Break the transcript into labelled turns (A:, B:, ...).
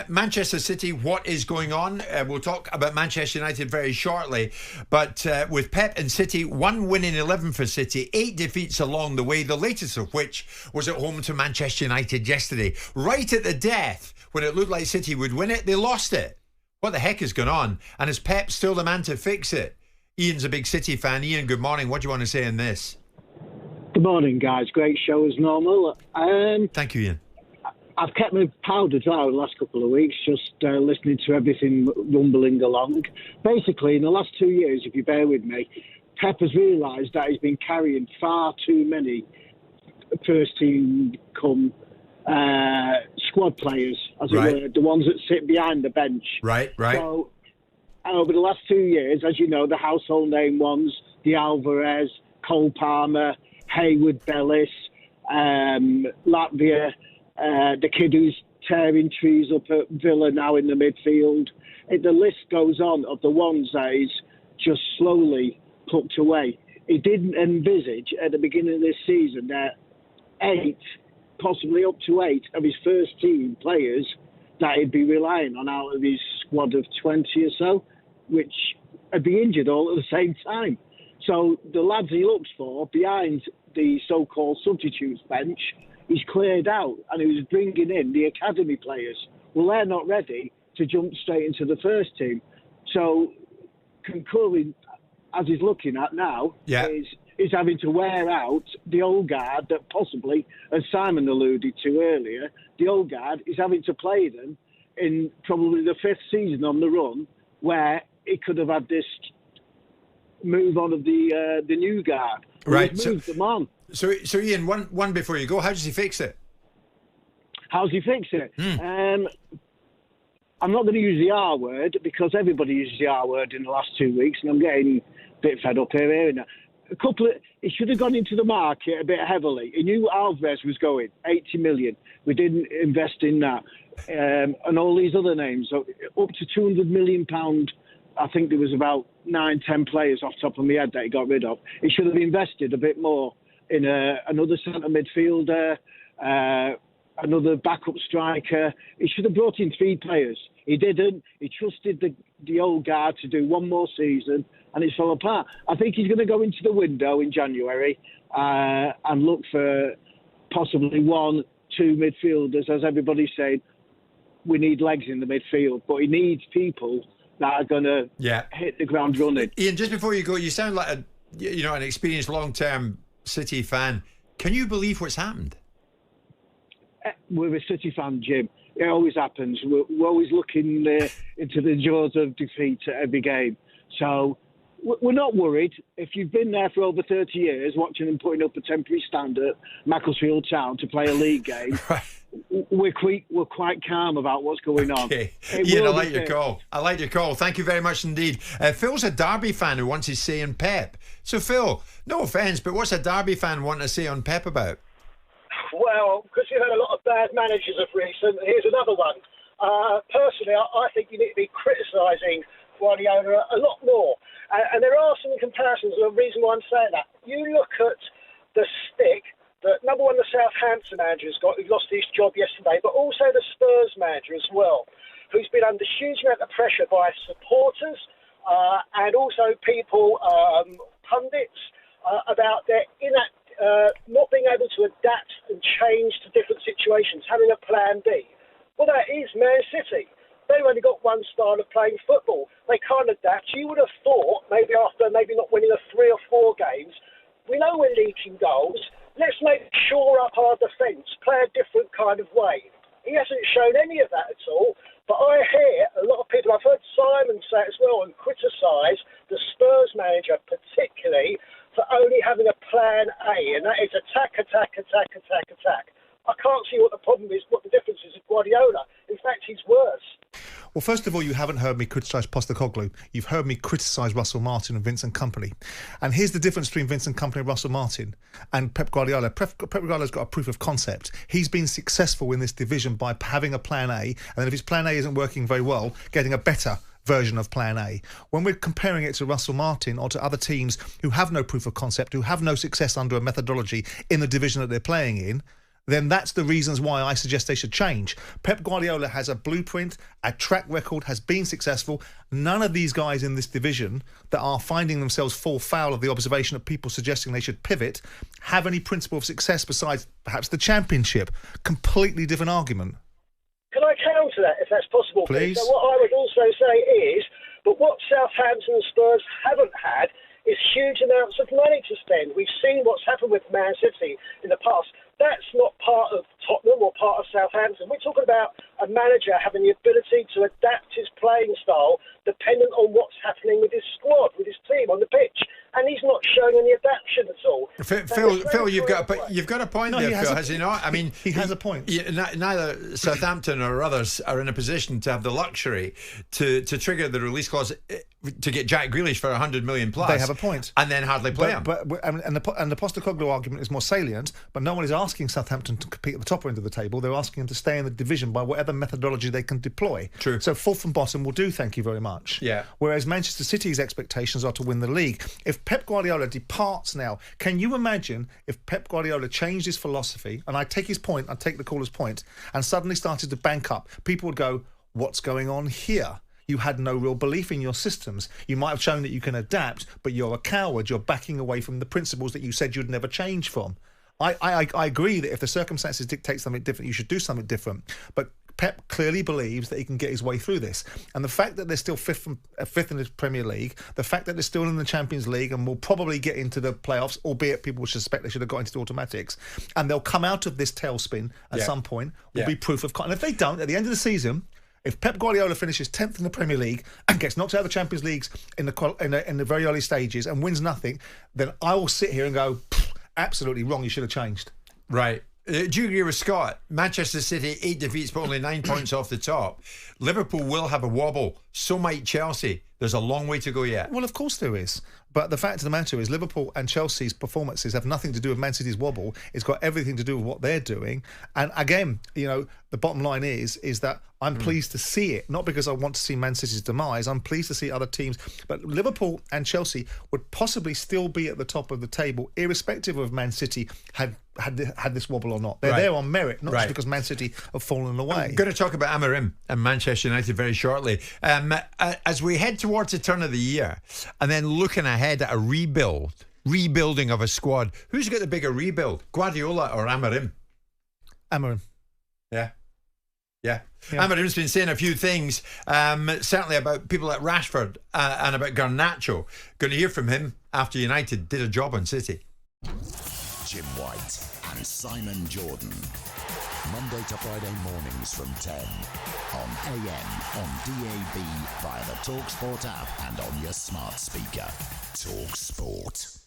A: Manchester City, what is going on? We'll talk about Manchester United very shortly. But with Pep and City, 1 win in 11 for City, 8 defeats along the way, the latest of which was at home to Manchester United yesterday. Right at the death, when it looked like City would win it, they lost it. What the heck is going on? And is Pep still the man to fix it? Ian's a big City fan. Ian, good morning. What do you want to say on this?
B: Good morning, guys. Great show as normal.
A: Thank you, Ian.
B: I've kept my powder dry the last couple of weeks, just listening to everything rumbling along. Basically, in the last 2 years, if you bear with me, Pep has realised that he's been carrying far too many first-team squad players, as it were, the ones that sit behind the bench.
A: Right.
B: So, over the last 2 years, as you know, the household name ones, the Alvarez, Cole Palmer, Hayward Bellis, Latvia, the kid who's tearing trees up at Villa now in the midfield. The list goes on of the ones that he's just slowly plucked away. He didn't envisage at the beginning of this season that 8, possibly up to 8 of his first team players that he'd be relying on out of his squad of 20 or so, which would be injured all at the same time. So the lads he looks for behind the so-called substitutes bench, he's cleared out, and he was bringing in the academy players. Well, they're not ready to jump straight into the first team. So concurring, as he's looking at now, is having to wear out the old guard that possibly, as Simon alluded to earlier, the old guard is having to play them in probably the 5th season on the run, where he could have had this move on of the new guard.
A: Right.
B: He's moved them on.
A: So Ian, one before you go, how does he fix it?
B: How's he fix it? I'm not going to use the R word because everybody uses the R word in the last 2 weeks, and I'm getting a bit fed up hearing that. He should have gone into the market a bit heavily. He knew Alvarez was going, 80 million. We didn't invest in that. And all these other names, so up to £200 million. I think there was about 9-10 players off the top of my head that he got rid of. He should have invested a bit more in another centre midfielder, another backup striker. He should have brought in 3 players. He didn't. He trusted the old guard to do one more season, and it fell apart. I think he's going to go into the window in January and look for possibly 1-2 midfielders, as everybody's saying. We need legs in the midfield, but he needs people that are going to hit the ground running.
A: Ian, just before you go, you sound like an experienced long-term City fan. Can you believe what's happened?
B: We're a City fan, Jim. It always happens. We're always looking into the jaws of defeat at every game. So we're not worried. If you've been there for over 30 years, watching them putting up a temporary stand at Macclesfield Town to play a league game, we're quite calm about what's going on.
A: Okay. Ian, I like your call. I like your call. Thank you very much indeed. Phil's a Derby fan who wants his say on Pep. So Phil, no offence, but what's a Derby fan wanting to say on Pep about?
C: Well, because you've had a lot of bad managers of recent, here's another one. Personally, I think you need to be criticising Guardiola a lot more. And there are some comparisons, and the reason why I'm saying that. You look at the stick that, number one, the Southampton manager's got, who lost his job yesterday, but also the Spurs manager as well, who's been under huge amount of pressure by supporters and also people, pundits, about their not being able to adapt and change to different situations, having a plan B. Well, that is Man City. They've only got one style of playing football. They can't adapt. You would have thought, maybe after not winning 3 or 4 games, we know we're leaking goals. Let's shore up our defence, play a different kind of way. He hasn't shown any of that at all. But I hear a lot of people, I've heard Simon say it as well, and criticise the Spurs manager particularly for only having a plan A, and that is attack. I can't see what the problem is, what the difference is with Guardiola. In fact, he's worse.
D: Well, first of all, you haven't heard me criticise Postecoglou. You've heard me criticise Russell Martin and Vincent Kompany. And here's the difference between Vincent Kompany and Russell Martin and Pep Guardiola. Pep Guardiola's got a proof of concept. He's been successful in this division by having a plan A, and then if his plan A isn't working very well, getting a better version of plan A. When we're comparing it to Russell Martin or to other teams who have no proof of concept, who have no success under a methodology in the division that they're playing in, then that's the reasons why I suggest they should change. Pep Guardiola has a blueprint, a track record, has been successful. None of these guys in this division that are finding themselves fall foul of the observation of people suggesting they should pivot have any principle of success besides perhaps the Championship. Completely different argument.
C: Can I counter that, if that's possible,
D: Please?
C: So what I would also say is, but what Southampton and Spurs haven't had is huge amounts of money to spend. We've seen what's happened with Man City in the past. That's not part of Tottenham or part of Southampton. We're talking about a manager having the ability to adapt his playing style dependent on what's happening with his squad, with his team on the pitch. And he's not showing any adaptation at all.
A: Phil, you've got a point there, Phil, has he not? I mean,
D: he has a point.
A: Neither Southampton or others are in a position to have the luxury to trigger the release clause to get Jack Grealish for 100 million plus.
D: They have a point,
A: and then hardly play him.
D: And the Postecoglou argument is more salient. But no one is asking Southampton to compete at the top end of the table. They're asking them to stay in the division by whatever methodology they can deploy.
A: True.
D: So fourth and bottom will do. Thank you very much.
A: Yeah.
D: Whereas Manchester City's expectations are to win the league. If Pep Guardiola departs now, can you imagine if Pep Guardiola changed his philosophy? And I take his point, I take the caller's point, and suddenly started to bank up. People would go, "What's going on here? You had no real belief in your systems. You might have shown that you can adapt, but you're a coward. You're backing away from the principles that you said you'd never change from." I agree that if the circumstances dictate something different, you should do something different. But Pep clearly believes that he can get his way through this. And the fact that they're still fifth in the Premier League, the fact that they're still in the Champions League and will probably get into the playoffs, albeit people suspect they should have got into the automatics, and they'll come out of this tailspin at some point, will be proof of... And if they don't, at the end of the season... If Pep Guardiola finishes 10th in the Premier League and gets knocked out of the Champions Leagues in the very early stages and wins nothing, then I will sit here and go, absolutely wrong, you should have changed.
A: Right. Do you agree with Scott? Manchester City, 8 defeats but only 9 points off the top. Liverpool will have a wobble. So might Chelsea. There's a long way to go yet.
D: Well, of course there is. But the fact of the matter is Liverpool and Chelsea's performances have nothing to do with Man City's wobble. It's got everything to do with what they're doing. And again, the bottom line is that I'm pleased to see it, not because I want to see Man City's demise. I'm pleased to see other teams. But Liverpool and Chelsea would possibly still be at the top of the table, irrespective of Man City had this wobble or not. They're there on merit, not just because Man City have fallen away.
A: I'm going to talk about Amorim and Manchester United very shortly. As we head towards the turn of the year and then looking ahead at a rebuilding of a squad, who's got the bigger rebuild, Guardiola or Amorim?
D: Amorim.
A: Yeah. Amorim's been saying a few things, certainly about people like Rashford and about Garnacho. Going to hear from him after United did a job on City.
E: Jim White and Simon Jordan. Monday to Friday mornings from 10 on AM, on DAB, via the talkSPORT app and on your smart speaker. talkSPORT.